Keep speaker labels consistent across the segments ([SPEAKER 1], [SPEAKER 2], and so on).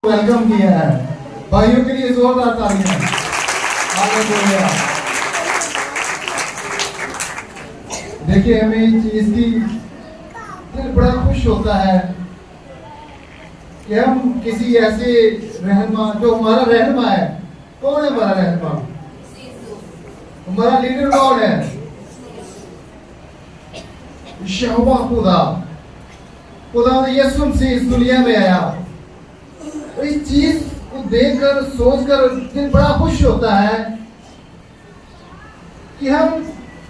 [SPEAKER 1] Welcome किया है। भाइयों के लिए जोरदार तालियां। हालेलुया। देखिए हमें इस चीज की दिल बड़ा खुश होता है कि हम किसी ऐसे रहनुमा जो हमारा रहनुमा है। कौन है हमारा रहनुमा? हमारा लीडर कौन है? यहोवा खुदा। खुदा यीशु मसीह इस दुनिया में आया। इस चीज को देखकर सोचकर दिल बड़ा खुश होता है कि हम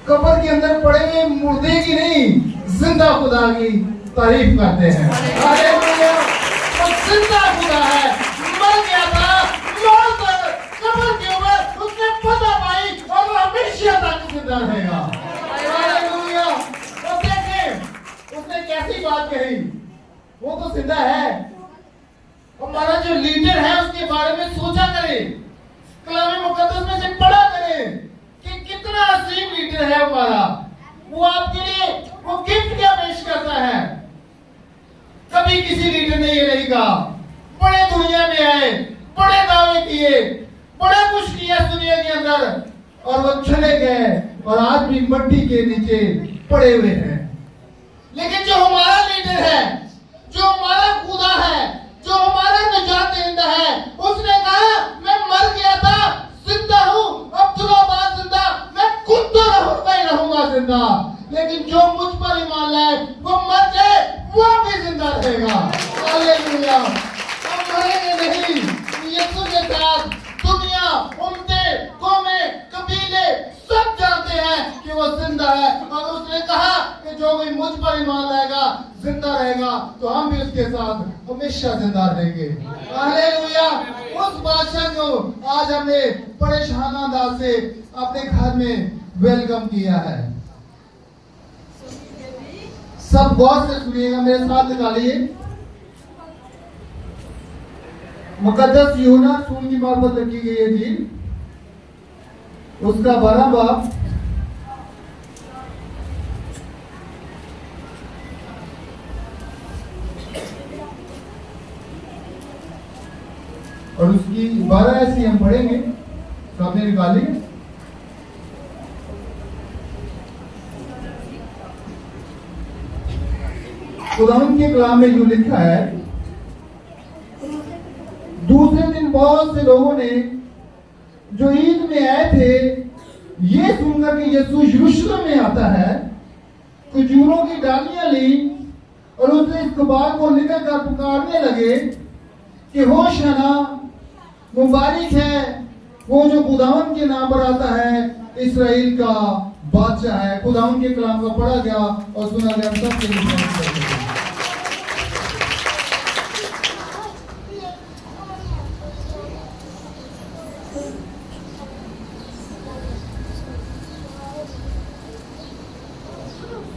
[SPEAKER 1] कब्र के अंदर पड़े हुए मुर्दे की नहीं, जिंदा खुदा की तारीफ करते हैं। हालेलुया। वो जिंदा खुदा है। मर गया था, मौत कब्र के ऊपर उसने फतह पाई और वो हमेशा तक जिंदा रहेगा। हालेलुया। तो देखें उसने कैसी बात कही। वो तो जिंदा है। हमारा जो लीडर है उसके बारे में सोचा करें, कलाम मुकद्दस में से पढ़ा करें कि कितना अजीम लीडर है हमारा। वो आपके लिए वो गिफ्ट क्या पेश करता है। कभी किसी लीडर ने ये नहीं कहा बड़े दुनिया में आए, बड़े दावे किए, बड़ा कुछ किया दुनिया के अंदर और वो चले गए और आज भी मट्टी के नीचे पड़े हुए हैं। लेकिन जो हमारा लीडर है, जो हमारा खुदा है, जो हमारा निजात देता है, उसने कहा मैं मर गया था, जिंदा हूँ, अब दिनों बाद जिंदा, मैं खुद तो रहूंगा ही रहूंगा जिंदा, लेकिन जो मुझ पर ईमान लाए वो मर जाए वो भी जिंदा रहेगा। हालेलुया। हम मरेंगे नहीं। यीशु के साथ दुनिया, उम्मतें, कौमें, कबीले सब जानते हैं कि वो जिंदा है और उसने कहा कि जो भी मुझ पर ईमान लाएगा जिंदा रहेगा, तो हम भी उसके साथ हमेशा जिंदा रहेंगे। हालेलुया। उस बादशाह को आज हमने बड़े शाहाना अंदाज से अपने घर में वेलकम किया है। सब गौर से सुनिएगा, मेरे साथ निकालिए मुकद्दस यूहन्ना सून की मार्फत लिखी गई है जी, उसका 12वां बाब और उसकी 12 ऐसी हम पढ़ेंगे। सामने निकालिए। खुदावंद के कलाम में यूं लिखा है, दूसरे दिन बहुत से लोगों ने जो ईद में आए थे ये सुनकर कि यीशु यरूशलेम में आता है, खजूरों की डालियां ली और उसने इस कबार को निकल कर पुकारने लगे कि होशाना, मुबारक है वो जो खुदावंद के नाम पर आता है, इस्राएल का बादशाह है। खुदावंद के कलाम को पढ़ा गया और सुना गया। सबके लिए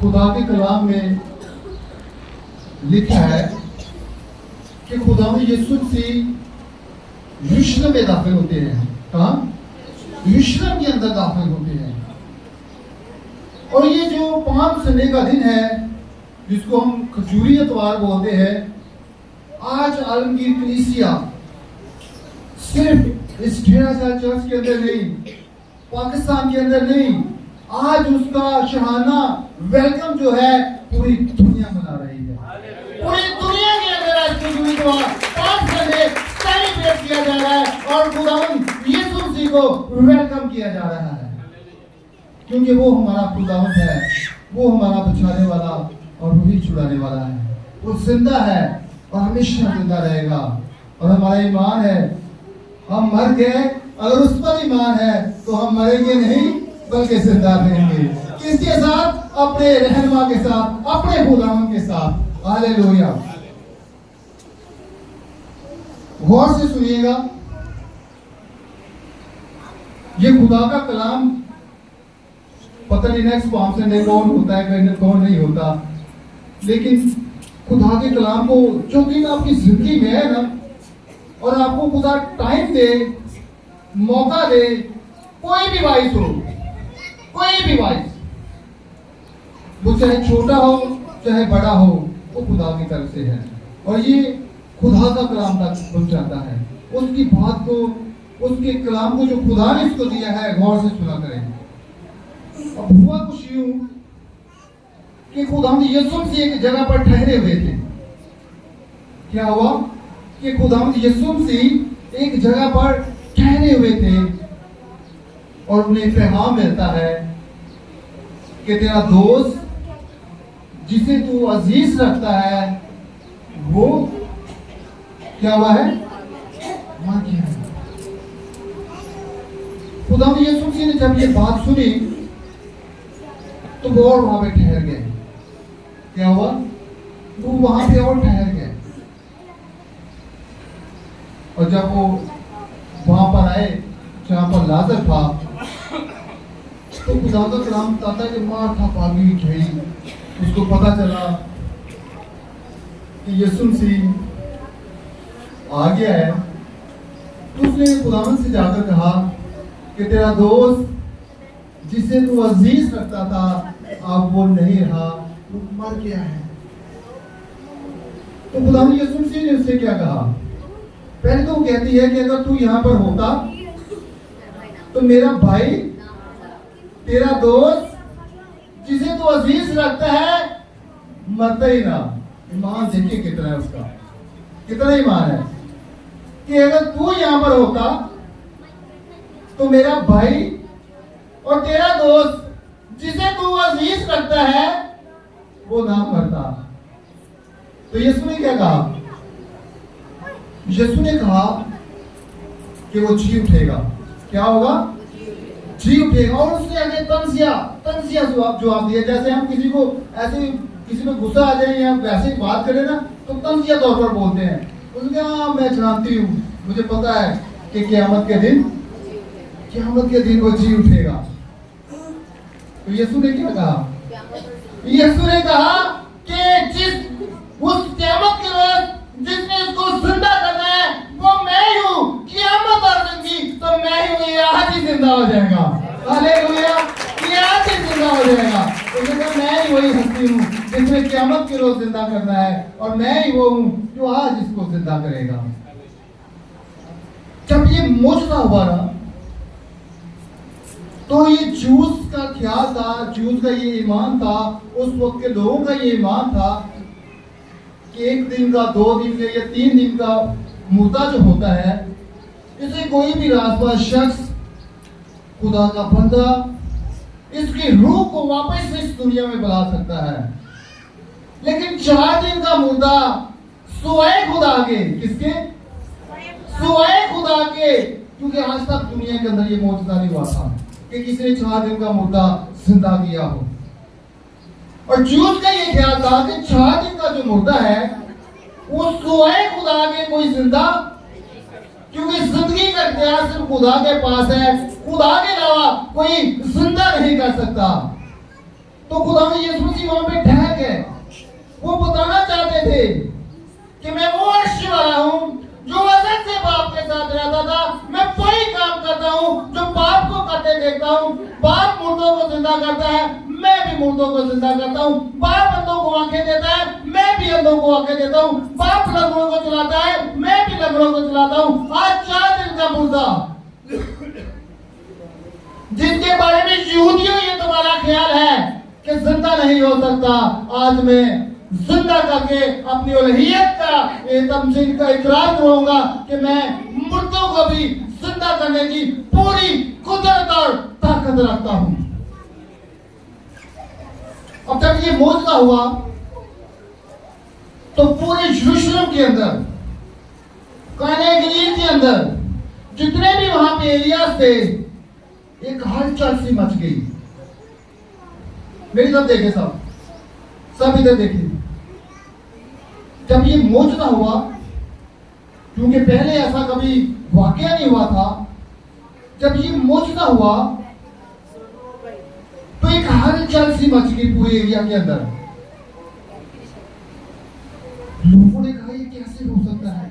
[SPEAKER 1] खुदा के कलाम में लिखा है कि खुदावंद यीशु मसीह यरूशलेम में दाखिल होते हैं। कहाँ? यरूशलेम के अंदर दाखिल होते हैं। और ये जो 5 संडे का दिन है जिसको हम खजूरी इतवार बोलते हैं, आज आलमगीर कलीसिया सिर्फ इस डेरा साहिब चर्च के अंदर नहीं, पाकिस्तान के अंदर नहीं, आज उसका शहाना वेलकम जो है पूरी दुनिया मना रही है। पूरी दुनिया के अंदर आज खजूरी इतवार 5 संडे सेलिब्रेट किया जा रहा है और खुदावंद यीशु मसीह को वेलकम किया जा रहा है, क्योंकि वो हमारा खुदावंद है, वो हमारा बचाने वाला और वही छुड़ाने वाला है। वो जिंदा है और हमेशा जिंदा रहेगा। और हमारा ईमान है, हम मर गए, अगर उस पर ईमान है तो हम मरेंगे नहीं बल्कि जिंदा रहेंगे। किसके साथ? अपने रहनुमा के साथ, अपने खुदावंद के साथ। हालेलुया। गौर से सुनिएगा, ये खुदा का कलाम पता नहीं नेक्स्ट 5 संडे कौन होता है कौन नहीं होता, लेकिन खुदा के कलाम को जो दिन आपकी जिंदगी में है ना, और आपको खुदा टाइम दे, मौका दे, कोई भी वाइस हो, कोई भी वाइस, वो चाहे छोटा हो चाहे बड़ा हो, वो खुदा की तरफ से है। और ये खुदा का कलाम तक पहुंचाता है। उसकी बात को, उसके कलाम को जो खुदा ने इसको दिया है, गौर से सुना करें। अब हुआ कुछ यूं कि खुदा यीशु से एक जगह पर ठहरे हुए थे। क्या हुआ कि खुदा यीशु से एक जगह पर ठहरे हुए थे और उन्हें पैगाम मिलता है कि तेरा दोस्त जिसे तू अजीज रखता है वो क्या हुआ है, मर गया है। खुदा यीशु मसीह ने जब ये बात सुनी तो वो और वहां पे ठहर गए। क्या हुआ, वो वहां पे और ठहर गए। और जब वो वहां पर आए जहां पर लाजर था तो खुदा का कलाम बताता है कि मार्था पागल उठी, उसको पता चला कि यीशु मसीह आ गया है। तो उसने खुदावंद से जाकर कहा कि तेरा दोस्त जिसे तू अजीज रखता था अब वो नहीं रहा, वो मर गया है। तो खुदावंद यीशु मसीह ने उससे क्या कहा, पहले तो वो कहती है कि अगर तू यहाँ पर होता तो मेरा भाई, तेरा दोस्त जिसे तू अजीज रखता है मरता ही ना। ईमान देखिए कितना है उसका, कितना ईमान है कि अगर तू यहां पर होता तो मेरा भाई और तेरा दोस्त जिसे तू अजीज रखता है वो ना मरता। तो यीशु ने क्या कहा, यीशु ने कहा कि वो जी उठेगा। क्या होगा, जी उठेगा। और उसने आगे तंजिया जवाब दिया। जैसे हम किसी को ऐसे किसी में गुस्सा आ जाए या वैसे ही बात करें ना तो तंजिया तौर पर बोलते हैं। उसने कहा मैं जानती हूँ, मुझे पता है कि क़यामत के दिन वो जी उठेगा। तो यीशु ने क्या कहा, यीशु ने कहा कि जिस उस क़यामत के रोज जिसने इसको जिंदा करना है वो मैं ही हूँ। क़यामत आ जाएगी तो मैं ही हूँ, ये आज ही जिंदा हो जाएगा। हालेलुया, ये आज ही जिंदा हो जाएगा। तो मैं ही वही हस्ती हूँ जिसने क़यामत के रोज जिंदा करना है और मैं ही वो हूँ जो आज इसको जिंदा करेगा। जब ये मौजूदा हुआ ना तो ये जूस का ख्याल था, जूस का ये ईमान था, उस वक्त के लोगों का ये ईमान था कि एक दिन का, 2 दिन का या 3 दिन का मुर्दा जो होता है इसे कोई भी रासबाज शख्स, खुदा का बंदा इसकी रूह को वापस इस दुनिया में बुला सकता है। लेकिन 4 दिन का मुर्दा सुवाए खुदा के, किसके, सुवाए खुदा के, क्योंकि आज तक दुनिया के अंदर ये मौजूदा नहीं हुआ था कि किसी ने 4 दिन का मुर्दा जिंदा किया हो। और जूस का ये ख्याल था कि 4 दिन का जो मुर्दा है वो सुवाए खुदा के कोई जिंदा, क्योंकि जिंदगी का इख्तियार सिर्फ खुदा के पास है, खुदा के अलावा कोई जिंदा नहीं कर सकता। तो खुदा ने यीशु मसीह वहां पे ठहर गए। वो बताना चाहते थे कि मैं वो अर्श वाला हूं जो अज़ल से बाप के साथ रहता था। मैं वही काम करता हूं जो बाप को करते देखता हूं। बाप मुर्दों को जिंदा करता है, मैं भी मुर्दों को जिंदा करता हूं। बाप अंधों को आंखें देता है, मैं भी अंधों को आंखें देता हूं। बाप लंगड़ों को चलाता है, मैं भी लंगड़ों को चलाता हूं। आज 4 दिन का मुर्दा जिसके बारे में यहूदियों ये तुम्हारा ख्याल है कि जिंदा नहीं हो सकता, आज मैं जिंदा करके अपनी उलहियत का तमसील का इकरार करूंगा कि मैं मुर्दों को भी जिंदा करने की पूरी कुदरत और ताकत रखता हूं। अब जब ये मौजूदा हुआ तो पूरे यरूशलेम के अंदर, काने गलील के अंदर जितने भी वहां पे एरियाज थे एक हलचल सी मच गई। मेरी तरफ देखे सब इधर देखिए। जब ये मौजूदा हुआ, क्योंकि पहले ऐसा कभी वाकया नहीं हुआ था, जब ये मौजूदा हुआ तो एक हलचल सी मच गई पूरे एरिया के अंदर। लोगों ने कहा ये कैसे हो सकता है,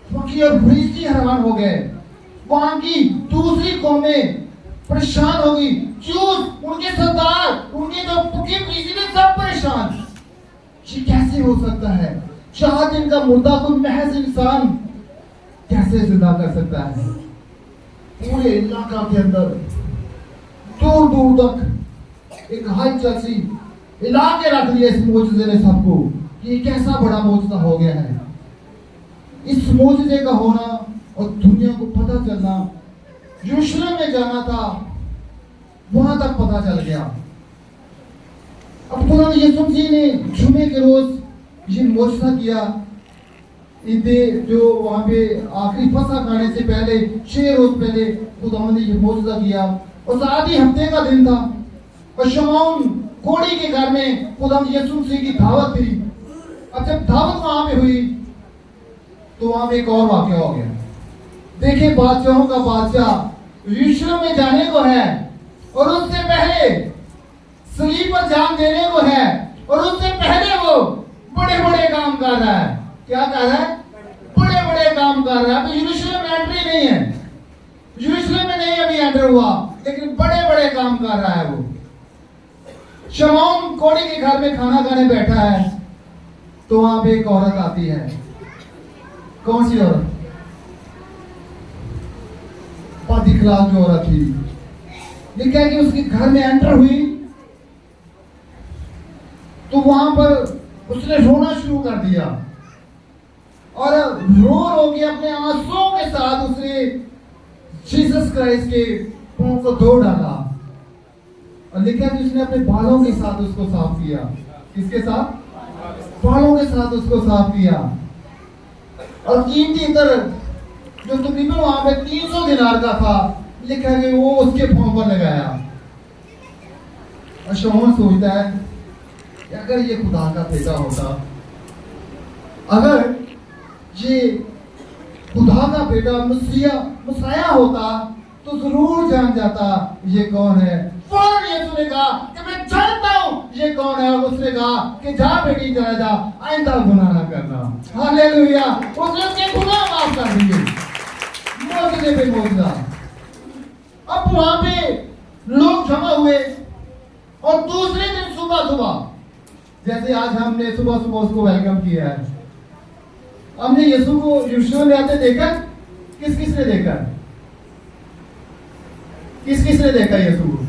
[SPEAKER 1] फकीर और फरीसी हैरान हो गए। वहां की दूसरी कौमें परेशान हो गई, जूस, उनके सरदार, उनके जो फकीर फरीसी थे सब परेशान। ये कैसे हो सकता है, 4 दिन का मुर्दा को महज इंसान कैसे जिंदा कर सकता है? पूरे इलाका के अंदर दूर दूर तक एक हलचल सी हिला के रख दिया इस मोजज़े ने सबको। ये कैसा बड़ा मोजज़ा हो गया है। इस मोजज़े का होना और दुनिया को पता चलना, यरूशलेम में जाना था, वहां तक पता चल गया। अब खुदा यीशु मसीह ने जुमे के रोज ये मोजज़ा किया। जो वहां पे आखिरी फसह खाने से पहले 6 रोज पहले खुदा ने ये मोजज़ा किया। और साथ ही हफ्ते का दिन था और शमौन कोड़ी के घर में खुदा यीशु मसीह की दावत थी। अब जब दावत वहां पे हुई तो वहां पे एक और वाकया हो गया। देखिए, बादशाहों का बादशाह यरूशलेम में जाने को है और उससे पहले सलीब पर जान देने को है और उससे पहले वो बड़े बड़े काम कर रहा है। क्या कर रहा है? बड़े बड़े काम कर रहा है। तो यरूशलेम में एंट्री नहीं है, यरूशलेम में नहीं अभी एंटर हुआ, लेकिन बड़े बड़े काम कर रहा है वो। शमौन कोड़ी के घर में खाना खाने बैठा है तो वहां पे एक औरत आती है। कौन सी औरत? बदअखलाक जो औरत थी। लिखा है कि उसके घर में एंटर हुई तो वहां पर उसने रोना शुरू कर दिया और रो के अपने आंसुओं के साथ उसने जीसस क्राइस्ट के पांव को धो डाला। और लिखा कि उसने अपने बालों के साथ उसको साफ किया। किसके साथ? बालों के साथ उसको साफ किया। और कीमती इत्र जो तकरीबन वहां पे 300 दिनार का था, लिखा कि वो उसके पांव पर लगाया। और शमौन सोचता है कि अगर ये खुदा का बेटा होता, अगर ये खुदा का बेटा मसीहा होता तो जरूर जान जाता ये कौन है। फौरन यीशु ने कहा कि मैं जानता हूं ये कौन है। और उसने कहा कि जा बेटी, चला जा, आइंदा गुनाह ना करना। हालेलुया। उसने उसके गुनाह माफ कर दिए। मोजज़े पे मोजज़ा। अब वहां पे लोग जमा हुए और दूसरे दिन सुबह सुबह, जैसे आज हमने सुबह सुबह उसको वेलकम किया है, हमने यीशु को यरूशलेम में आते देखा। किस किस ने देखा? किस किस ने देखा यीशु को?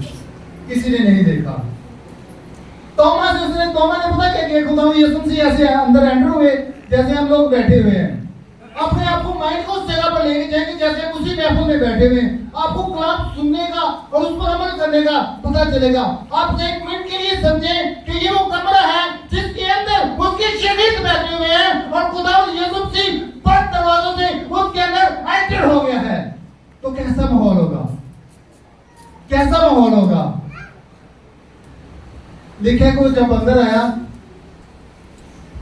[SPEAKER 1] किसी ने नहीं देखा। तोमा ने पता क्या किया? खुदा यीशु मसीह ऐसे अंदर एंटर हुए जैसे हम लोग बैठे हुए हैं। अपने आप को माइंड को उस जगह पर लेके जाएंगे जैसे हम उसी महफिल में बैठे हुए हैं। आपको कलाम सुनने का और उस पर अमल करने का पता चलेगा। आप 1 मिनट के लिए समझें कि ये वो कमरा है जिसके अंदर उसके शरीर बैठे हुए हैं और खुदा यीशु मसीह बंद दरवाजों से उसके अंदर एंटर हो गया है। तो कैसा माहौल होगा? कैसा माहौल होगा? लिखे को जब अंदर आया,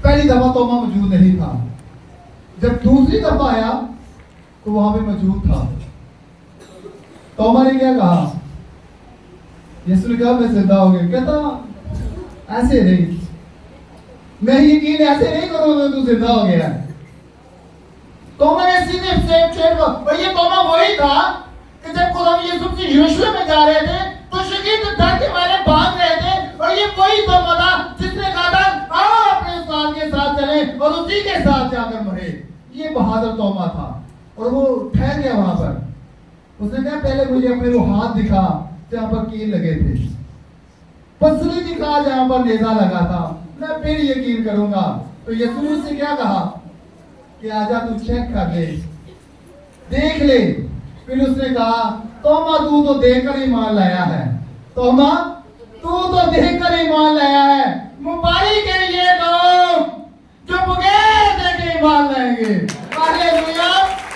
[SPEAKER 1] पहली दफा तोमा मौजूद नहीं था। जब दूसरी दफा आया तो वहां पे मौजूद था। तोमा ने क्या कहा? यीशु ने कहा मैं जिंदा हो गया। कहता ऐसे नहीं, मैं यकीन ऐसे नहीं करूंगा तू जिंदा हो गया। तोमा ने सीधे और ये तोमा वही था कि जब खुदा यीशु मसीह यरूशलेम में जा रहे थे तो शकील डर के मारे भाग रहे थे। और ये वही तोमा था जिसने कहा था आओ अपने उस्ताद के साथ चलें और उसी के साथ जाकर मरे। ये बहादुर तोमा था और वो ठहर गया वहां पर। उसने कहा पहले मुझे अपने वो हाथ दिखा जहां पर कील लगे थे, पसली दिखा जहां पर नेजा लगा था, मैं फिर यकीन करूंगा। तो यीशु ने उससे क्या कहा कि आजा तू चेक कर ले, देख ले। फिर उसने कहा तोमा तू तो देखकर ईमान लाया है। तोमा तू तो देखकर ईमान लाया है। मुबारक है ये लोग जो बगैर देखे ईमान लाएंगे। हालेलुया।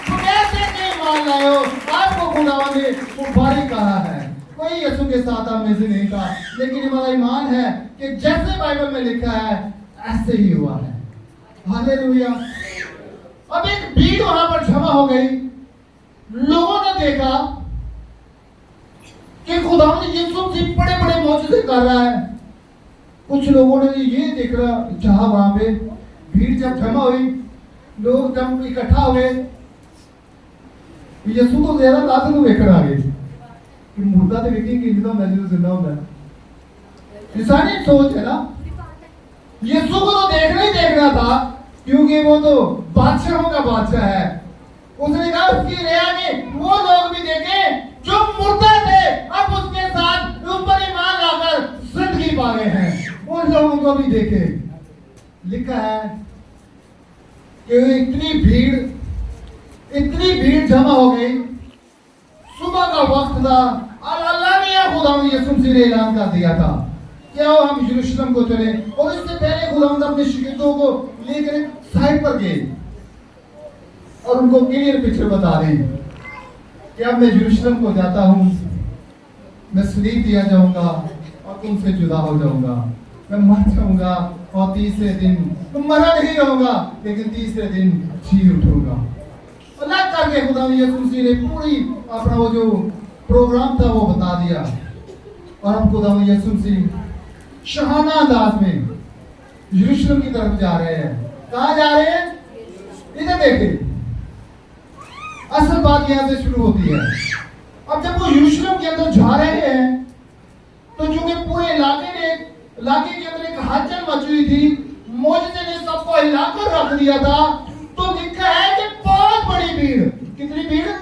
[SPEAKER 1] बगैर देखे ईमान लाए हो, आपको खुदा ने मुबारक कहा है। कोई यीशु के साथ अमेजिंग नहीं था, लेकिन हमारा ईमान है कि जैसे बाइबल में लिखा है ऐसे ही हुआ है। हालेलुया। अब एक भीड़ वहां पर जमा हो गई। लोगों ने देखा कि खुदा ने यीशु मसीह बड़े बड़े मौजूदे कर रहा है। कुछ लोगों ने ये देख रहा, जहां वहां पे भीड़ जब जमा हुई, लोग जब इकट्ठा हुए, यीशु तो ज्यादा लात ਨੂੰ ਵੇਖਣ ਆ ਗਏ कि मुर्दा तो वेखी कि जिंदा होता है, जिंदा होता है। इंसानी सोच है ना। यीशु को तो देखना ही देखना था, क्योंकि वो तो बादशाहों का बादशाह है। उसने कहा उसकी रिया में वो लोग भी देखे जो मुर्दा थे, अब उसके साथ ऊपर ईमान लाकर जिंदगी पा गए हैं, उन लोगों को भी देखे। लिखा है कि इतनी भीड़ जमा हो गई, सुबह का वक्त था और अल्लाह ने खुदावंद यीशु मसीह ने ऐलान कर दिया था कि आओ हम यरूशलेम को चले। और इससे पहले खुदावंद अपने शिगिर्दों को लेकर साइड पर गए और उनको क्लियर पिक्चर बता रहे कि अब मैं यरूशलेम को जाता हूँ, मैं सलीब दिया जाऊंगा और तुमसे जुदा हो जाऊंगा, मैं मर जाऊंगा और तीसरे दिन मरा नहीं रहूंगा, लेकिन तीसरे दिन जी उठूंगा। अल्लाह करके खुदावंद यीशु मसीह ने पूरी अपना वो जो प्रोग्राम था वो बता दिया। और हम खुदावंद यीशु मसीह शहाना अंदाज में यरूशलेम की तरफ जा रहे हैं। कहाँ जा रहे हैं? इधर देखिए, असल बात यहां से शुरू होती है। अब जब वो यरूशलेम के अंदर जा रहे हैं तो चूंकि पूरे इलाके के अंदर एक हलचल मची हुई थी, मौजूदे ने सबको हिलाकर रख दिया था। तो लिखा है कि बहुत बड़ी भीड़, कितनी भीड़?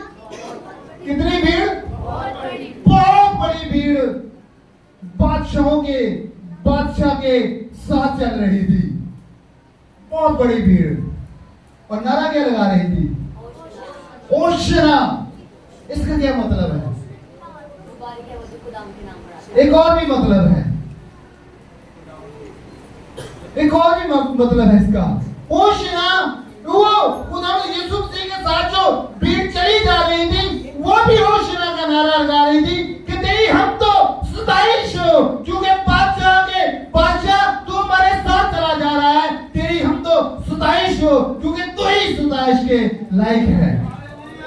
[SPEAKER 1] बहुत बड़ी भीड़ बादशाह के साथ चल रही थी। बहुत बड़ी भीड़, और नारा क्या लगा रही थी? ओशना। इसका क्या मतलब है? एक और भी मतलब है, इसका ओशना। वो खुदावंद यीशु मसीह के साथ जो भीड़ चली जा रही थी, वो भी ओशना का नारा लगा रही थी कि तेरी हम तो सताइश हो, क्योंकि बादशाह तू हमारे साथ चला जा रहा है, तेरी हम तो सताइश हो, क्योंकि तू ही सताइश के लायक है।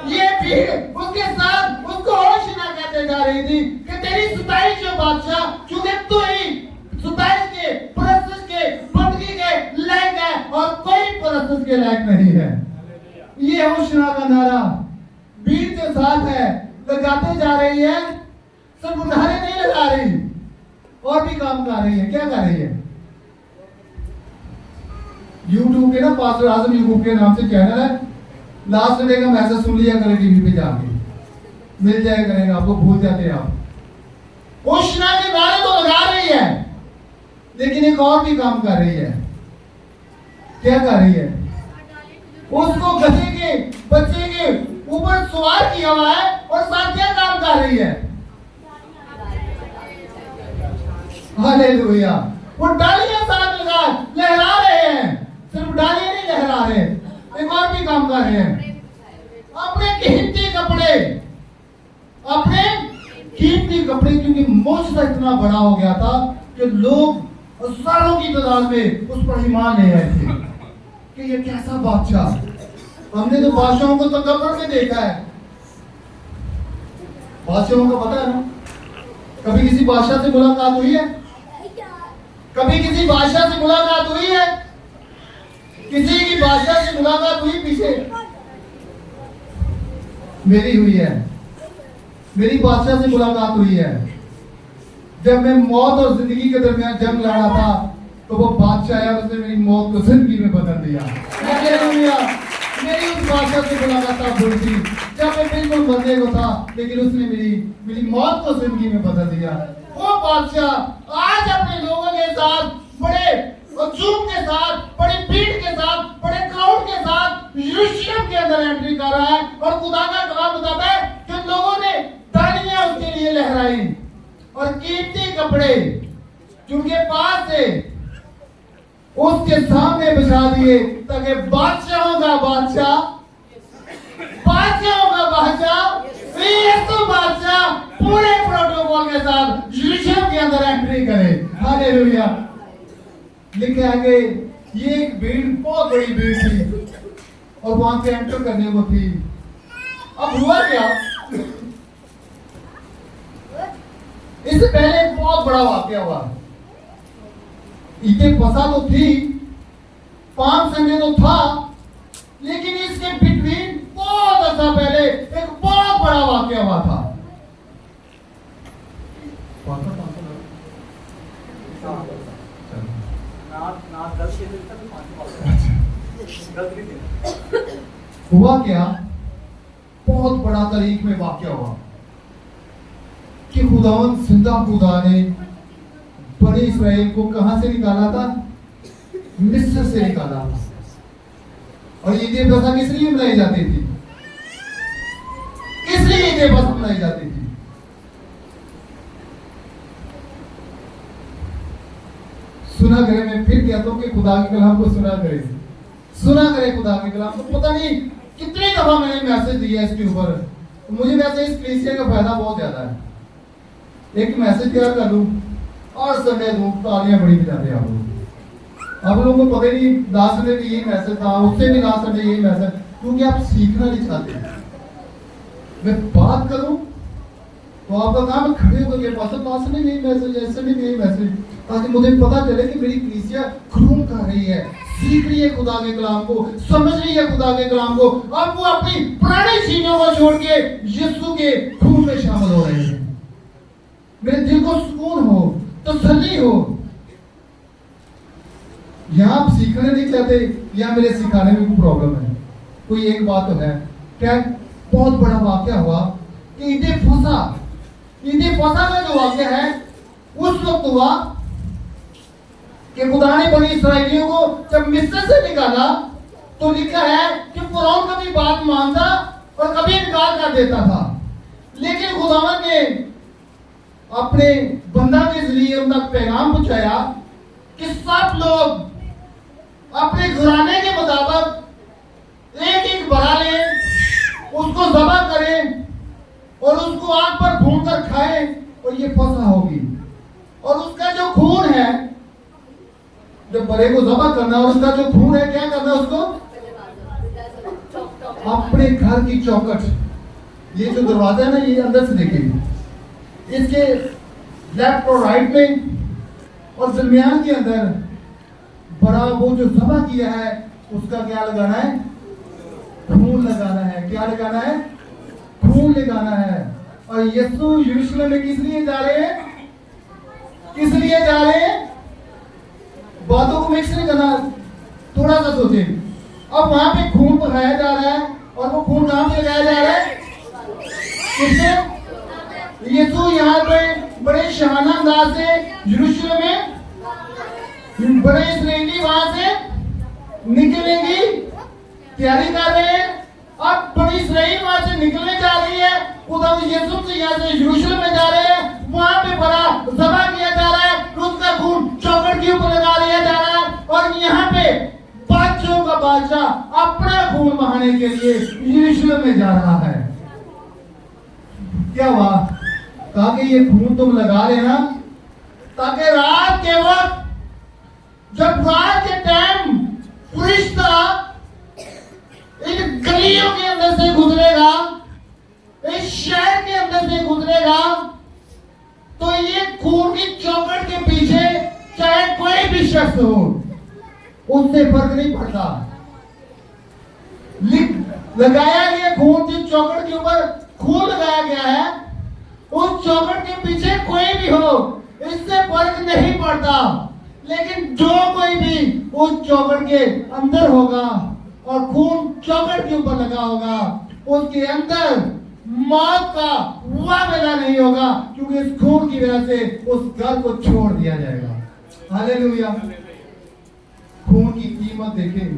[SPEAKER 1] ये भीड़ उसके साथ उसको ओशना कहते जा रही थी कि तेरी सताइश हो बादशाह, क्योंकि तू ही सताइश के परस्तिश के बंदगी के लायक है और कोई परस्तिश के लायक नहीं है। ये ओशना का नारा भीड़ के साथ है, लगाते जा रही है। सिर्फ उदाहरण नहीं लगा रही, और भी काम कर रही है। क्या कर रही है? यूट्यूब के ना पास्टर आजम यूट्यूब के नाम से चैनल है, लास्ट डे का मैसेज सुन लिया करें टीवी पे जाके, मिल जाए करेगा आपको, भूल जाते हैं आप। ओशना के नारे तो लगा रही है, लेकिन एक और भी काम कर रही है। क्या कर रही है? उसको गधे के बच्चे के ऊपर सवार किया हुआ है और साथ क्या काम कर रही है? हालेलुया। वो डालियां साथ लहरा रहे हैं, सिर्फ डालियां नहीं लहरा रहे, एक और भी काम कर रहे हैं। अपने कीमती कपड़े क्योंकि मौजूदा इतना बड़ा हो गया था कि लोग सालों की तादाद में उस पर ईमान ले आए थे कि ये कैसा बादशाह। हमने तो बादशाहों को तकब्बुर में देखा है, बादशाहों को पता है ना। कभी किसी बादशाह से मुलाकात हुई है? कभी किसी बादशाह से मुलाकात हुई है? किसी की बादशाह से मुलाकात हुई पीछे? मेरी हुई है, मेरी बादशाह से मुलाकात हुई है। जब मैं मौत और जिंदगी के दरमियान जंग लड़ा था, तो वो बादशाह आया, उसने मेरी मौत को जिंदगी में बदल दिया। मेरी उस बादशाह से मुलाकात तब हुई थी जब मैं बिल्कुल मरने को था, लेकिन उसने मेरी मौत को जिंदगी में बदल दिया। वो बादशाह आज अपने लोगों के साथ, बड़े हुजूम के साथ, बड़ी भीड़ के साथ, बड़े क्राउड के साथ यरूशलेम के अंदर एंट्री कर रहा है। और खुदा का कलाम बताता है कि लोगों ने तालियां उसके लिए लहराई और कीमती कपड़े जिनके पास थे उसके सामने बिछा दिए, ताकि बादशाहों का बादशाह यीशु बादशाह पूरे प्रोटोकॉल के साथ यरूशलेम के अंदर एंट्री करे। हालेलुया। लिखा है कि ये एक भीड़, बहुत बड़ी भीड़ थी और वहां से एंटर करने को थी। अब हुआ क्या? इससे पहले एक बहुत बड़ा वाकया हुआ। ईद फसा तो थी, पाम संडे तो था, लेकिन इसके बिटवीन बहुत अच्छा पहले एक बहुत बड़ा वाकया हुआ था। हुआ क्या, बहुत बड़ा तारीख में वाकया हुआ कि खुदावंद जिंदा खुदा ने बड़े इस्राएल को कहां से निकाला था? मिस्र से निकाला था। और ईद ए फसह किस लिए मनाई जाती थी? किस लिए ईद ए फसह मनाई जाती थी? सुना करे, मैं फिर कहता हूं कि खुदा के कलाम को सुना करे खुदा के कलाम को। पता नहीं कितनी दफा मैंने मैसेज दिया इसके ऊपर, मुझे वैसे इस कलीसिया का फायदा बहुत ज्यादा है। एक मैसेज तैयार कर लूं और संडे दूं, तालियां बड़ी बजाते हैं आप लोगों को पता ही नहीं, लास्ट संडे भी यही मैसेज था, उससे भी लास्ट संडे यही मैसेज, क्योंकि आप सीखना नहीं चाहते। मैं बात करूं तो आपका काम खड़े होकर के पास लास्ट संडे यही मैसेज, ऐसे भी यही मैसेज, ताकि मुझे पता चले कि मेरी कलीसिया ग्रूम कर रही है, सीख रही है खुदा के कलाम को, समझ रही है खुदा के कलाम को। अब वो अपनी पुरानी चीजों को छोड़ के यीशु के खून में शामिल हो रहे हैं। मेरे दिल को सुकून हो, तसल्ली हो। यहां आप सीखने नहीं चाहते या मेरे सिखाने में कोई प्रॉब्लम है? कोई एक बात तो है। क्या बहुत बड़ा वाकया हुआ कि ईद ए फसह का जो वाकया है उस वक्त हुआ कि खुदा ने बनी इस्राएलियों को जब मिस्र से निकाला तो लिखा है कि फिरौन कभी बात मानता और कभी इनकार कर देता था, लेकिन खुदावंद ने अपने बंदा के जरिए उन तक पैगाम पहुंचाया कि सब लोग अपने घराने के मुताबिक एक एक बड़ा लें, उसको ज़बह करें और उसको आग पर भून कर खाएं और ये फसह होगी। और उसका जो खून है, जब बड़े को ज़बह करना और उसका जो खून है क्या करना, उसको अपने घर की चौखट, ये जो दरवाजा है ना, ये अंदर से देखेंगे, इसके लेफ्ट और राइट में और दरमियान के अंदर बड़ा वो जो ज़बह किया है उसका क्या लगाना है? खून लगाना है। क्या लगाना है? खून लगाना है। और यीशु यरूशलेम में किस लिए जा रहे हैं? किस लिए जा रहे हैं? बातों को मिक्स नहीं करना, थोड़ा सा सोचे। अब वहां पे खून बहाया जा रहा है और वो खून कहां पे लगाया जा रहा है? किससे? यीशु यहाँ पे बड़े शाहाना अंदाज से यरूशलेम में, बड़े इस्राएली वहां से निकलने की तैयारी कर रहे हैं। अब बड़ी इस्राएल वहां से निकलने जा रही है, उधर यीशु से यहाँ से यरूशलेम में जा रहे हैं, वहां पे बड़ा ज़बह किया जा रहा है, उसका खून चौखट के ऊपर लगा लिया जा रहा है। और यहाँ पे बादशाहों का बादशाह अपना खून बहाने के लिए यरूशलेम में जा रहा है। क्या हुआ? कहा कि ये खून तुम लगा लेना ताकि रात के वक्त, जब रात के टाइम फरिश्ता इन गलियों के अंदर से गुजरेगा, इस शहर के अंदर से गुजरेगा, तो ये खून की चौखट के पीछे चाहे कोई भी शख्स हो, उससे फर्क नहीं पड़ता। लगाया गया खून की चौखट के ऊपर खून लगाया गया है, उस चौखट के पीछे कोई भी हो, इससे फर्क नहीं पड़ता। लेकिन जो कोई भी उस चौखट के अंदर होगा और खून चौखट के ऊपर लगा होगा, उसके अंदर मौत का वादा नहीं होगा, क्योंकि इस खून की वजह से उस घर को छोड़ दिया जाएगा। हालेलुया। खून की कीमत देखें,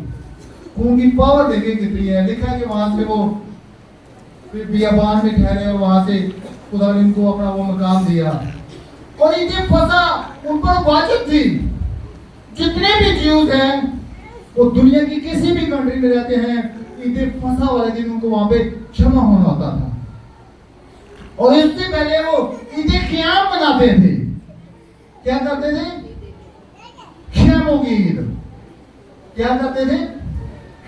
[SPEAKER 1] खून की पावर देखें कितनी है। लिखा है कि वहां से वो बियाबान में ठहरे और वहां से खुदा ने इनको अपना वो मकाम दिया और ईद ए फसह उन पर वाजिब थी। जितने भी ज्यूज हैं वो दुनिया की किसी भी कंट्री में रहते हैं, ईद ए फसह वाले दिन उनको वहां पे जमा होना होता था। और इससे पहले वो ईद ए क़याम मनाते थे। क्या करते थे? ख़ैमों की ईद। क्या करते थे?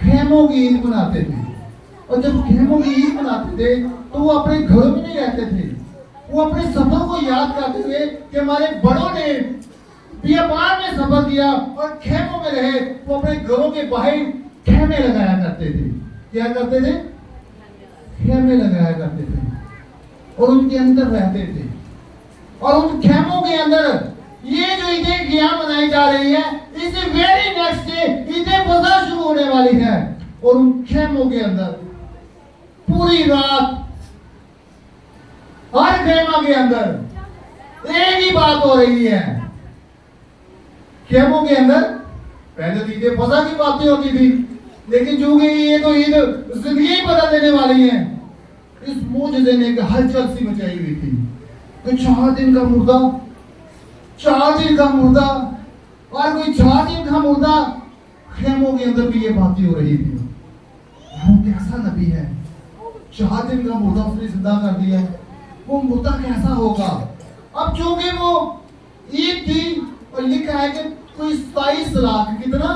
[SPEAKER 1] ख़ैमों की ईद मनाते थे। और जब ख़ैमों की ईद मनाते थे तो वो अपने घरों में नहीं रहते थे, वो अपने सफर को याद करते थे कि हमारे बड़ों ने बियाबान में सफर किया और खेमों में रहे। वो अपने घरों के बाहर खेमे लगाया करते थे। क्या करते थे? खेमे लगाया करते थे और उनके अंदर रहते थे। और उन खेमों के अंदर ये जो ईद ए क़याम मनाई जा रही है, इससे वेरी नेक्स्ट डे ईद ए फसह शुरू होने वाली है। और उन खेमों के अंदर पूरी रात हर खेमा के अंदर एक ही बात हो रही है। खेमों के अंदर पहले तो ईद फसा की बातें होती थी, लेकिन चूंकि ये तो ईद जिंदगी बदल देने वाली है, इस मौजूदे ने एक हलचल सी मचाई हुई थी कि 4 दिन का मुर्दा, 4 दिन का मुर्दा, और कोई 4 दिन का मुर्दा। खेमों के अंदर भी ये बातें हो रही थी, वो कैसा नबी है, 4 दिन का मुर्दा उसने जिंदा कर दिया, वो मुर्दा कैसा होगा। अब चूंकि वो ईद थी और लिखा है कि कोई 27 लाख, कितना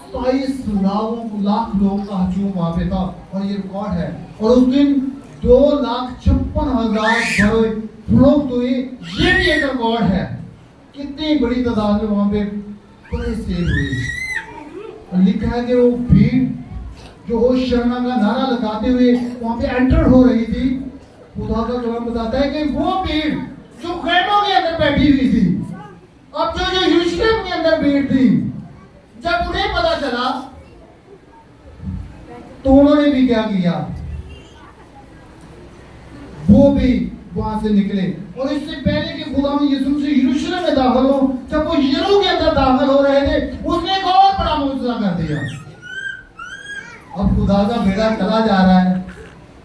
[SPEAKER 1] 27 लाख लोग का हजूम वहां पे था, और ये रिकॉर्ड है। और उस दिन 2,56,000 बड़े फरोख्त हुए, ये भी एक रिकॉर्ड है। कितनी बड़ी तादाद में वहां पे बड़े सेल हुए। और लिखा है कि वो भीड़ जो होशना का नारा लगाते हुए वहां पे एंटर हो रही थी, खुदा का कलाम बताता है कि वो भीड़ जो खेमों के अंदर बैठी हुई थी, अब जो यरूशलेम के अंदर भीड़ थी, जब उन्हें पता चला तो उन्होंने भी क्या किया, वो भी वहां से निकले। और इससे पहले कि खुदा यीशु मसीह यरूशलेम में दाखिल हो, जब वो यरूशलेम के अंदर दाखिल हो रहे थे, उसने एक और बड़ा मुआजिजा कर दिया। अब खुदा का बेड़ा चला जा रहा है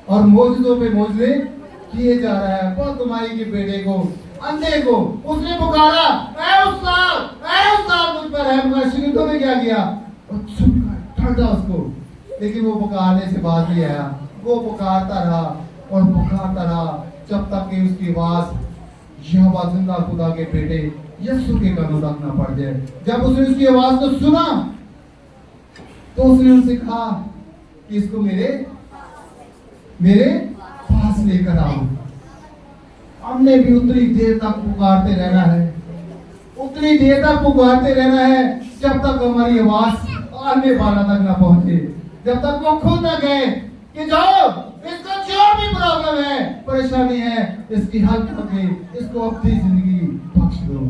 [SPEAKER 1] और मौजूदों पे मौजूदे किए जा रहा है। पर तुम्हारी के बेटे को, अंधे को उसने पुकारा, ऐ उस्ताद मुझ पर रहम कर। शिगिर्दों ने क्या किया, ठंड था उसको, लेकिन वो पुकारने से बात नहीं आया। वो पुकारता रहा और पुकारता रहा जब तक कि उसकी आवाज यहोवा जिंदा खुदा के बेटे यीशु के कानों तक ना पड़ जाए। जब उसने उसकी आवाज को सुना तो उसने उनसे कहा कि इसको मेरे पास लेकर आओ। हमने भी उतनी देर तक पुकारते रहना है, उतनी देर तक पुकारते रहना है जब तक हमारी आवाज आने वाला तक ना पहुंचे, जब तक वो खुद ना गए कि जाओ इसको जो भी प्रॉब्लम है, परेशानी है, इसकी हल करके इसको अपनी जिंदगी बख्श दो।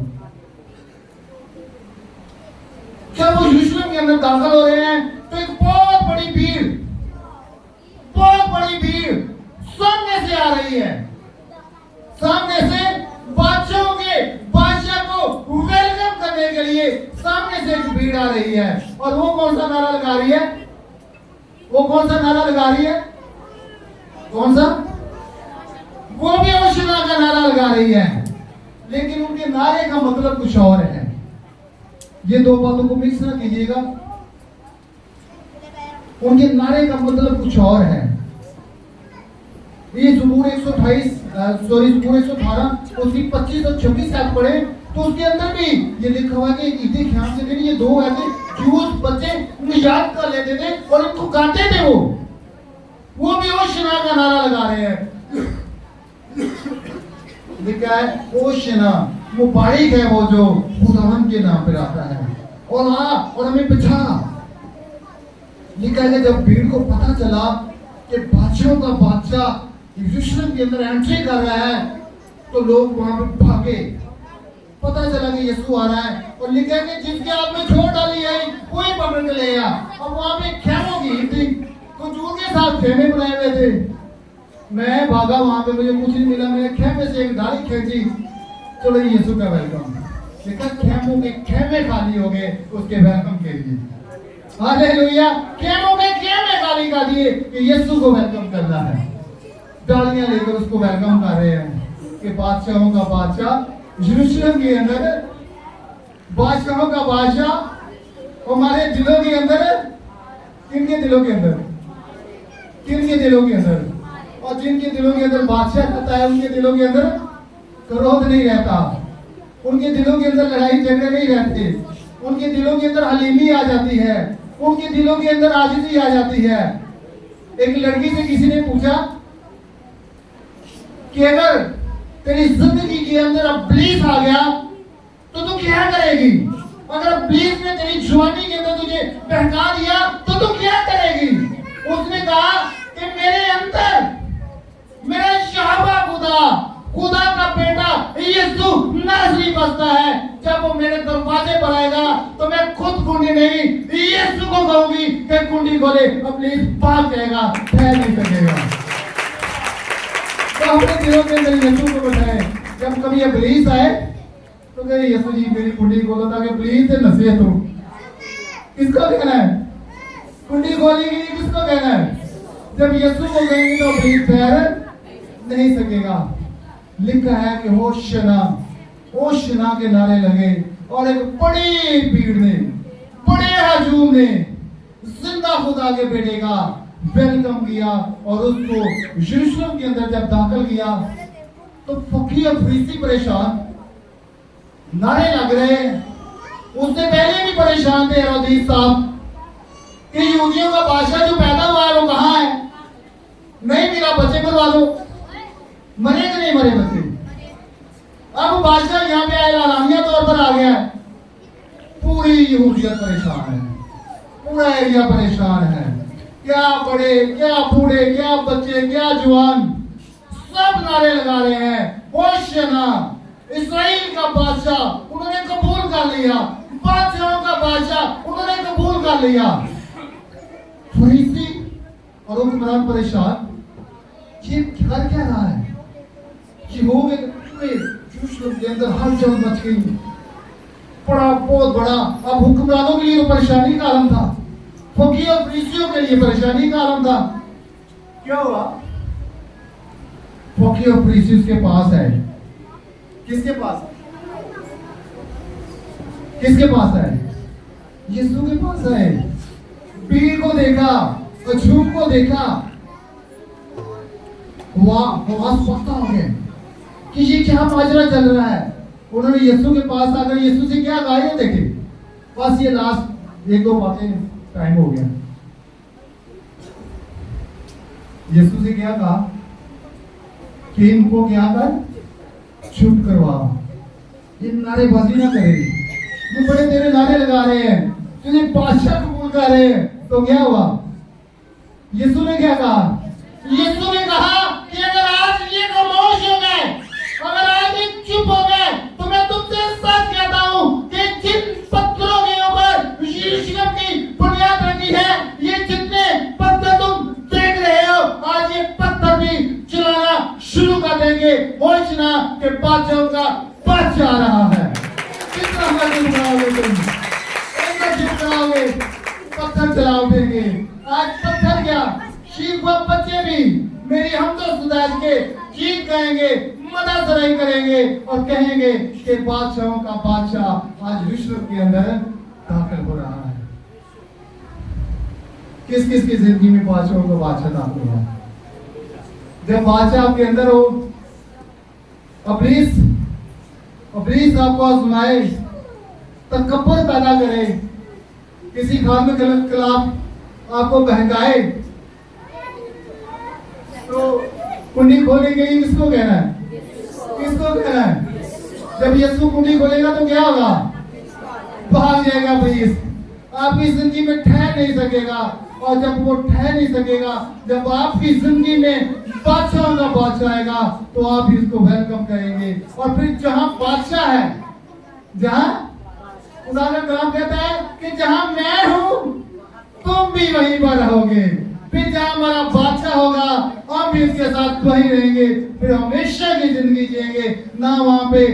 [SPEAKER 1] जब वो यरूशलेम के अंदर दाखिल हो रहे हैं तो एक बहुत बड़ी भीड़ सामने से आ रही है। सामने से बादशाह को वेलकम करने के लिए सामने से एक भीड़ आ रही है। और वो कौन सा नारा लगा रही है, कौन सा, वो भी होशना का नारा लगा रही है, लेकिन उनके नारे का मतलब कुछ और है। ये दो बातों को मिक्स ना कीजिएगा, उनके नारे का मतलब कुछ और है। ये ज़बूर 118 उसकी 25 और 26 आप पढ़े तो उसके अंदर भी ये लिखा हुआ कि ईदे ख्याल से ये दो ऐसे जूस बच्चे याद कर लेते थे और इनको गाते थे। वो भी ओशना का नारा लगा रहे हैं। लिखा है ओशना, मुबारक है वो जो खुदावन के नाम पर आता है। और हमें पहचाना। लिखा है जब भीड़ को पता चला कि बादशाहों का बादशाह यरूशलेम के अंदर एंट्री कर रहा है तो लोग वहां पे भागे। पता चला कि यीशु आ रहा है और लिखा है कि जिसके हाथ में छोड़ डाली है कोई पकड़ के ले गया। अब वहां पे खेमों की थी, खजूर के साथ खेमे बनाए हुए थे। मैं भागा वहां पे, मुझे कुछ नहीं मिला, मैंने खेमे से एक गाड़ी खींची, चलो यीशु का वेलकम। लिखा खेमों के खेमे खाली हो गए उसके वेलकम के लिए। हालेलुया, खेमों के खेमे खाली कर दिए कि यीशु को वेलकम करना है। डालियां लेकर उसको वेलकम कर रहे हैं कि बादशाहों का बादशाह यरूशलेम के अंदर, बादशाहों का बादशाह हमारे दिलों के अंदर। किनके दिलों के अंदर? किनके दिलों के अंदर? और जिनके दिलों के अंदर बादशाह रहता है उनके दिलों के अंदर क्रोध नहीं रहता, उनके दिलों के अंदर लड़ाई झगड़े नहीं रहते, उनके दिलों के अंदर हलीमी आ जाती है, उनके दिलों के अंदर आजिज़ी आ जाती है। एक लड़की से किसी ने पूछा कि अगर तेरी जिंदगी के अंदर इब्लीस आ गया तो तू क्या करेगी? अगर इब्लीस ने तेरी जवानी के अंदर तुझे बहका दिया तो तू क्या करेगी? उसने कहा कि मेरे अंदर मेरा शहवा खुदा का बेटा यीशु नासरी बसता है। जब वो मेरे दरवाजे पर आएगा तो मैं खुद खुद कुंडी नहीं, यीशु को कहूंगी कि कुंडी खोले, अपने पाप जाएगा, ठहर नहीं सकेगा। तो अपने दिलों के अंदर यीशु को बैठाए। जब कभी इब्लीस आए तो कहे यीशु जी मेरी कुंडी खोलो ताकि इब्लीस से नसीहत हो। किसको कहना है? कुंडी खोलेगी किसको कहना है? जब यीशु को कहेंगे तो इब्लीस ठहर नहीं सकेगा। लिखा है कि होशना के नारे लगे और एक बड़ी भीड़ ने, बड़े हजूम ने जिंदा खुदा के बेटे का वेलकम किया और उसको यरूशलेम के अंदर जब दाखिल किया तो फकीर और फरीसी परेशान, नारे लग रहे। उससे पहले भी परेशान थे हेरोदेस साहब कि यहूदियों का बादशाह जो पैदा हुआ है वो कहाँ है? नहीं मिला, बच्चे मरवा दो। मरे कि नहीं मरे बच्चे? अब बादशाह यहाँ पे आया, लालानिया तौर पर आ गया है। पूरी यहूदियत परेशान है, पूरा एरिया परेशान है। क्या बड़े, क्या बूढ़े, क्या बच्चे, क्या जवान, सब नारे लगा रहे हैं होशाना, इस्राएल का बादशाह उन्होंने कबूल कर लिया, बादशाहों का बादशाह उन्होंने कबूल कर लिया। फरीसी और हुक्मरान परेशान, ये कर क्या रहा है? यरूशलेम के अंदर हलचल मच गई, बड़ा बहुत बड़ा। अब हुक्मरानों के लिए तो परेशानी का आलम था, फकीर और फरीसियों के लिए परेशानी का आलम था। क्या हुआ? फकीर और फरीसी उसके पास है। किसके पास? किसके पास है? यीशु के पास है। भीड़ को देखा, अछूम को देखा, पता हो गया कि ये क्या माजरा चल रहा है। उन्होंने यीशु के पास आकर यीशु से क्या कहा है देखे। बस ये लास्ट एक दो बातें, टाइम हो गया। यीशु से क्या कहा कि इनको क्या कर, चुप करवा, ये नारेबाजी ना करे। ये बड़े तेरे नारे लगा रहे हैं, तुझे बादशाह कबूल कर रहे हैं, तो क्या हुआ? यीशु ने क्या कहा? यीशु ने कहा कि अगर आज ये खामोश हो गए, अगर आज ये चुप हो गए, तो मैं तुमसे सच कहता हूं कि जिन पत्थरों के ऊपर यरूशलेम की बुनियाद रखी है, ये जितने पत्थर तुम देख रहे हो, आज ये पत्थर भी चलाना शुरू कर देंगे। होशना के बादशाहों का बादशाह आ रहा है। कितना मर्जी बनाओगे तुम, चलाओगे, पत्थर चलाओ देंगे। आज पत्थर क्या, शीख व बच्चे भी मेरी हम तो सुधार के गीत गाएंगे, मदासराई करेंगे और कहेंगे कि बादशाहों का बादशाह आज विश्व के अंदर दाखिल हो रहा है। किस किस की जिंदगी में बादशाहों का बादशाह दाखिल हुआ? जब बादशाह आपके अंदर हो, इब्लीस आपको आजमाए, तकब्बुर पैदा करे, किसी खान के खिलाफ आपको बहकाए, तो कुंडी खोलेंगे ही किसको कहना है? किसको कहना है? जब यीशु कुंडी खोलेगा तो क्या होगा? भाग जाएगा इब्लीस, आपकी जिंदगी में ठहर नहीं सकेगा। और जब वो ठहर नहीं सकेगा, जब आपकी जिंदगी में बादशाह का बादशाह आएगा, तो आप भी उसको वेलकम करेंगे। और फिर जहां बादशाह है, जहां खुदा का कलाम कहता है कि जहां मैं हूं तुम भी वहीं पर रहोगे। फिर जहां हमारा बादशाह होगा, हम भी उसके साथ वहीं रहेंगे, फिर हमेशा की जिंदगी जिएंगे। ना वहां पे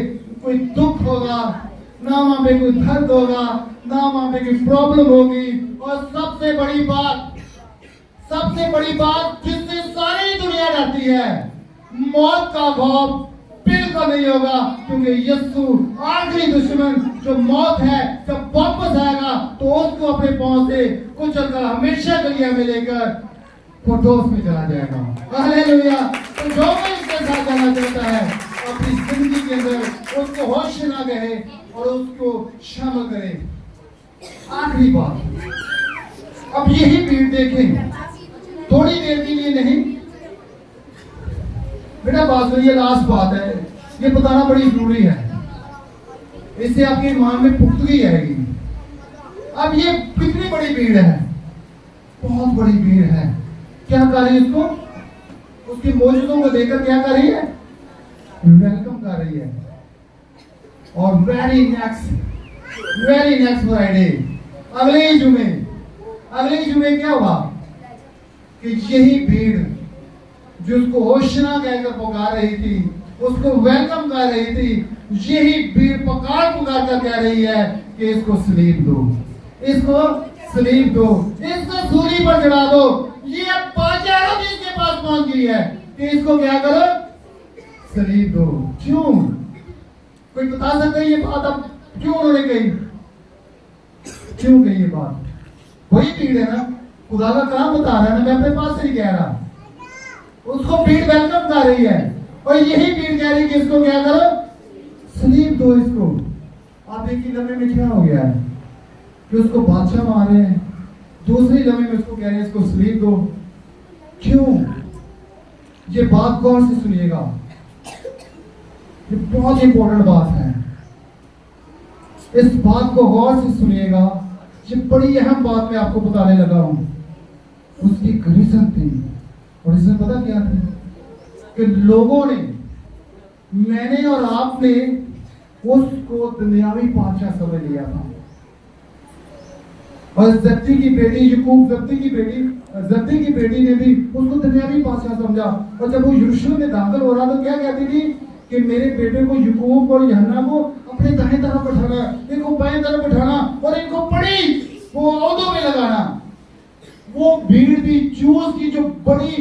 [SPEAKER 1] कोई दुख होगा, ना वहां पे कोई दर्द होगा, ना वहां पे कोई प्रॉब्लम होगी। और सबसे बड़ी बात जिससे सारी दुनिया डरती है, मौत का खौफ बिल्कुल नहीं होगा, क्योंकि यीशु आखिरी दुश्मन जो मौत है, जब वापस आएगा तो उसको अपने पांव से कुचल कर हमेशा के लिए मिलेकर फुरदौस में चला जाएगा। हालेलुया। तो जो भी इसके साथ जाना चाहता है, अपनी जिंदगी के अंदर उसको होश ना कहे और उसको शामिल करे। आखिरी बात, अब यही भीड़ देखें, थोड़ी देर के लिए नहीं बेटा, बात सुनिए, लास्ट बात है, ये बताना बड़ी जरूरी है, इससे आपके ईमान में पुख्तगी आएगी। अब ये कितनी बड़ी भीड़ है, बहुत बड़ी भीड़ है। क्या कर रही है? उसको, उसकी मौजूदों को देखकर क्या कर रही है? वेलकम कर रही है। और वेरी नेक्स्ट फ्राइडे अगले जुमे क्या हुआ कि यही भीड़ जो उसको होशना कहकर पुकार रही थी, उसको वेलकम कर रही थी, यही भीड़ पुकार कर कह रही है कि इसको सलीब दो, इसको सलीब दो, इसको सूली पर चढ़ा दो। ये बाजारों जिसके पास पहुंच गई है कि इसको क्या करो, सलीब दो। क्यों? कोई बता सकता है ये बात अब क्यों उन्होंने कही? क्यों कही ये बात? वही भीड़ है ना, खुदा का काम बता रहा है ना, मैं अपने पास से ही कह रहा। उसको भीड़ वेलकम कर रही है और यही भीड़ कह रही है कि इसको क्या करो, सलीब दो इसको। आप एक ही लम्हे में क्या हो गया है कि उसको बादशाह मारे हैं, दूसरे लम्हे में उसको कह रहे हैं इसको सलीब दो। क्यों? ये बात गौर से सुनिएगा, ये बहुत इंपॉर्टेंट बात है। इस बात को गौर से सुनिएगा, ये बड़ी अहम बात मैं आपको बताने लगा हूं। उसकी एक रीजन थी, और रीजन पता क्या थी? कि लोगों ने, मैंने और आपने उसको दुनियावी बादशाह समझ लिया था। और जब्ती की बेटी जब्ती की बेटी ने भी उसको दुनियावी बादशाह समझा। और जब वो यरूशलेम में दाखिल हो रहा तो क्या कहती थी कि मेरे बेटे को याकूब और यूहन्ना को अपने दाहिने तरफ बैठाना, इनको बाएं तरफ बैठाना और इनको बड़ी वो औहदों में लगाना। वो भीड़ भी, जूस की जो बड़ी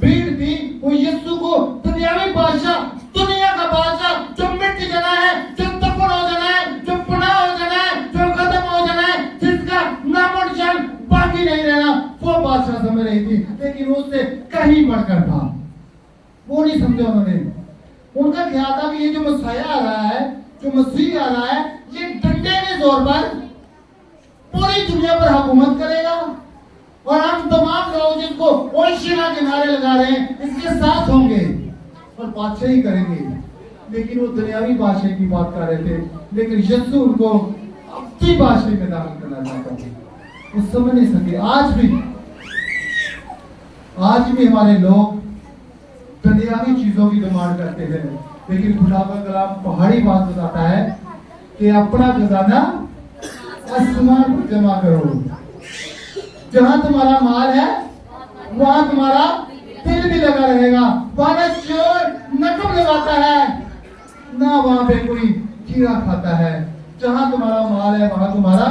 [SPEAKER 1] भीड़ थी, वो यीशु को दुनियावी बादशाह, दुनिया का बादशाह, जो मिट जाना है, जो दफन हो जाना है, जो पनाह हो जाना है, जो खत्म हो जाना है, जिसका नामो निशान बाकी नहीं रहना, वो बादशाह समझ रही थी। लेकिन उससे कहीं बढ़कर था, वो नहीं समझा उन्होंने। उनका ख्याल था कि ये जो मसीहा आ रहा है, जो मसीह आ रहा है, ये डंडे के जोर पर पूरी दुनिया पर हुकूमत करेगा और हम तमाम लोग जिसको ओशिया के नारे लगा रहे हैं इसके साथ होंगे और बादशाही करेंगे। लेकिन वो दुनियावी बादशाही की बात कर रहे थे, लेकिन यीशु उनको अपनी बादशाही में दाखिल करना चाहता था। वो समझ नहीं सके। आज भी हमारे लोग दुनियावी चीजों की डिमांड करते हैं, लेकिन खुदा का कलाम पहाड़ी बात बताता है कि अपना खजाना आसमान पर जमा करो। जहां तुम्हारा माल है वहां तुम्हारा दिल भी लगा रहेगा। वहां चोर नकब लगाता है ना, वहां पे कोई कीड़ा खाता है। जहां तुम्हारा माल है वहां तुम्हारा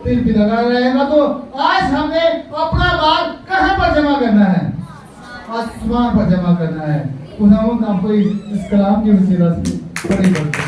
[SPEAKER 1] दिल भी लगा रहेगा। तो आज हमने अपना माल कहां पर जमा करना है? आसमान पर जमा करना है। खुदावंद आपको इस कलाम की वसीला से बड़ी बरकत